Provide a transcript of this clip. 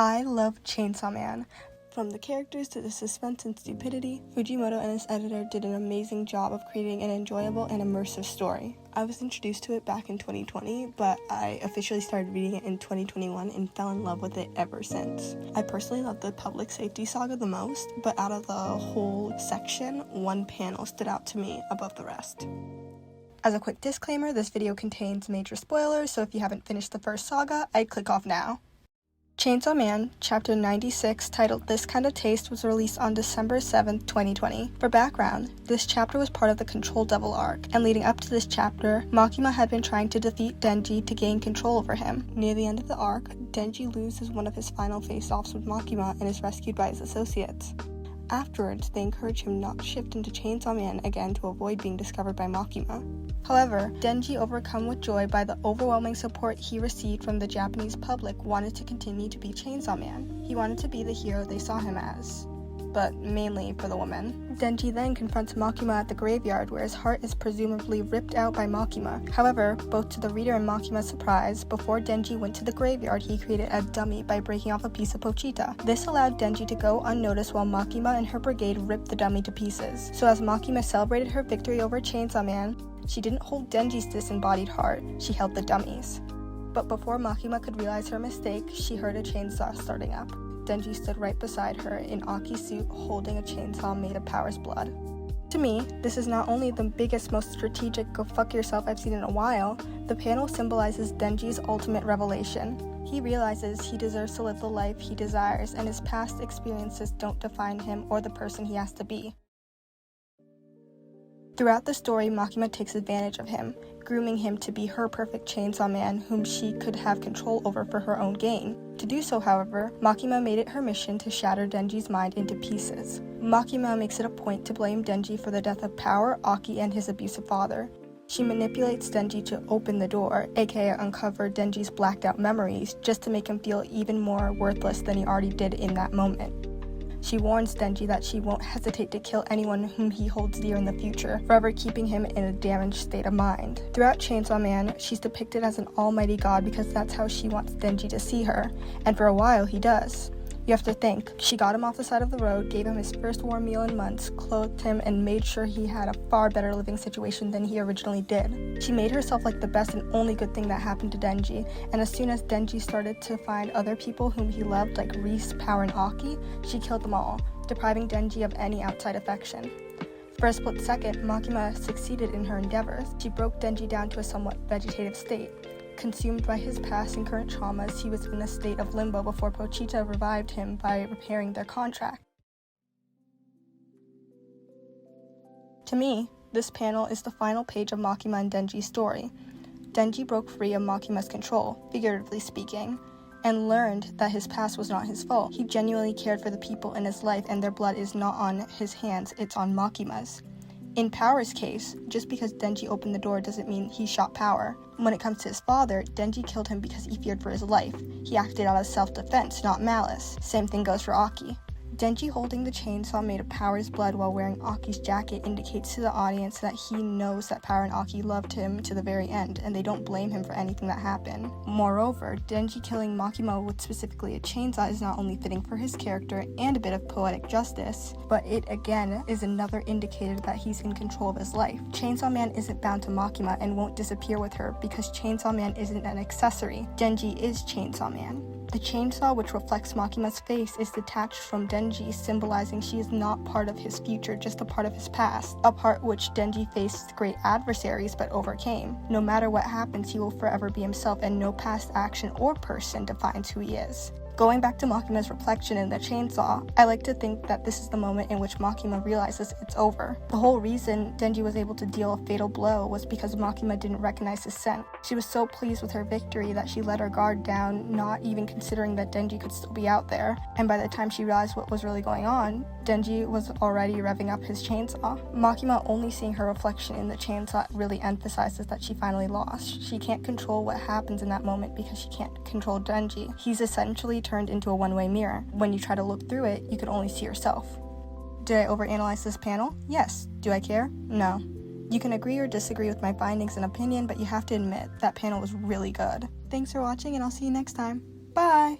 I love Chainsawman. From the characters to the suspense and stupidity, Fujimoto and his editor did an amazing job of creating an enjoyable and immersive story. I was introduced to it back in 2020, but I officially started reading it in 2021 and fell in love with it ever since. I personally love the public safety saga the most, but out of the whole section, one panel stood out to me above the rest. As a quick disclaimer, this video contains major spoilers, so if you haven't finished the first saga, I'd click off now. Chainsawman, Chapter 96, titled This Kind of Taste, was released on December 7, 2020. For background, this chapter was part of the Control Devil arc, and leading up to this chapter, Makima had been trying to defeat Denji to gain control over him. Near the end of the arc, Denji loses one of his final face-offs with Makima and is rescued by his associates. Afterwards, they encourage him not to shift into Chainsawman again to avoid being discovered by Makima. However, Denji, overcome with joy by the overwhelming support he received from the Japanese public, wanted to continue to be Chainsawman. He wanted to be the hero they saw him as, but mainly for the woman. Denji then confronts Makima at the graveyard, where his heart is presumably ripped out by Makima. However, both to the reader and Makima's surprise, before Denji went to the graveyard, he created a dummy by breaking off a piece of pochita. This allowed Denji to go unnoticed while Makima and her brigade ripped the dummy to pieces. So as Makima celebrated her victory over Chainsawman, she didn't hold Denji's disembodied heart, she held the dummy's. But before Makima could realize her mistake, she heard a chainsaw starting up. Denji stood right beside her in Aki's suit, holding a chainsaw made of Power's blood. To me, this is not only the biggest, most strategic go fuck yourself I've seen in a while, the panel symbolizes Denji's ultimate revelation. He realizes he deserves to live the life he desires, and his past experiences don't define him or the person he has to be. Throughout the story, Makima takes advantage of him, grooming him to be her perfect chainsaw man whom she could have control over for her own gain. To do so, however, Makima made it her mission to shatter Denji's mind into pieces. Makima makes it a point to blame Denji for the death of Power, Aki, and his abusive father. She manipulates Denji to open the door, aka uncover Denji's blacked out memories, just to make him feel even more worthless than he already did in that moment. She warns Denji that she won't hesitate to kill anyone whom he holds dear in the future, forever keeping him in a damaged state of mind. Throughout Chainsawman, she's depicted as an almighty god because that's how she wants Denji to see her, and for a while he does. You have to think, she got him off the side of the road, gave him his first warm meal in months, clothed him, and made sure he had a far better living situation than he originally did. She made herself like the best and only good thing that happened to Denji, and as soon as Denji started to find other people whom he loved like Reese, Power, and Aki, she killed them all, depriving Denji of any outside affection. For a split second, Makima succeeded in her endeavors. She broke Denji down to a somewhat vegetative state. Consumed by his past and current traumas, he was in a state of limbo before Pochita revived him by repairing their contract. To me, this panel is the final page of Makima and Denji's story. Denji broke free of Makima's control, figuratively speaking, and learned that his past was not his fault. He genuinely cared for the people in his life, and their blood is not on his hands, it's on Makima's. In Power's case, just because Denji opened the door doesn't mean he shot Power. When it comes to his father, Denji killed him because he feared for his life. He acted out of self-defense, not malice. Same thing goes for Aki. Denji holding the chainsaw made of Power's blood while wearing Aki's jacket indicates to the audience that he knows that Power and Aki loved him to the very end, and they don't blame him for anything that happened. Moreover, Denji killing Makima with specifically a chainsaw is not only fitting for his character and a bit of poetic justice, but it again is another indicator that he's in control of his life. Chainsaw Man isn't bound to Makima and won't disappear with her because Chainsaw Man isn't an accessory. Denji is Chainsaw Man. The chainsaw, which reflects Makima's face, is detached from Denji, symbolizing she is not part of his future, just a part of his past, a part which Denji faced great adversaries but overcame. No matter what happens, he will forever be himself, and no past action or person defines who he is. Going back to Makima's reflection in the chainsaw, I like to think that this is the moment in which Makima realizes it's over. The whole reason Denji was able to deal a fatal blow was because Makima didn't recognize his scent. She was so pleased with her victory that she let her guard down, not even considering that Denji could still be out there. And by the time she realized what was really going on, Denji was already revving up his chainsaw. Makima only seeing her reflection in the chainsaw really emphasizes that she finally lost. She can't control what happens in that moment because she can't control Denji. He's essentially turned into a one-way mirror. When you try to look through it, you can only see yourself. Did I overanalyze this panel? Yes. Do I care? No. You can agree or disagree with my findings and opinion, but you have to admit that panel was really good. Thanks for watching, and I'll see you next time. Bye!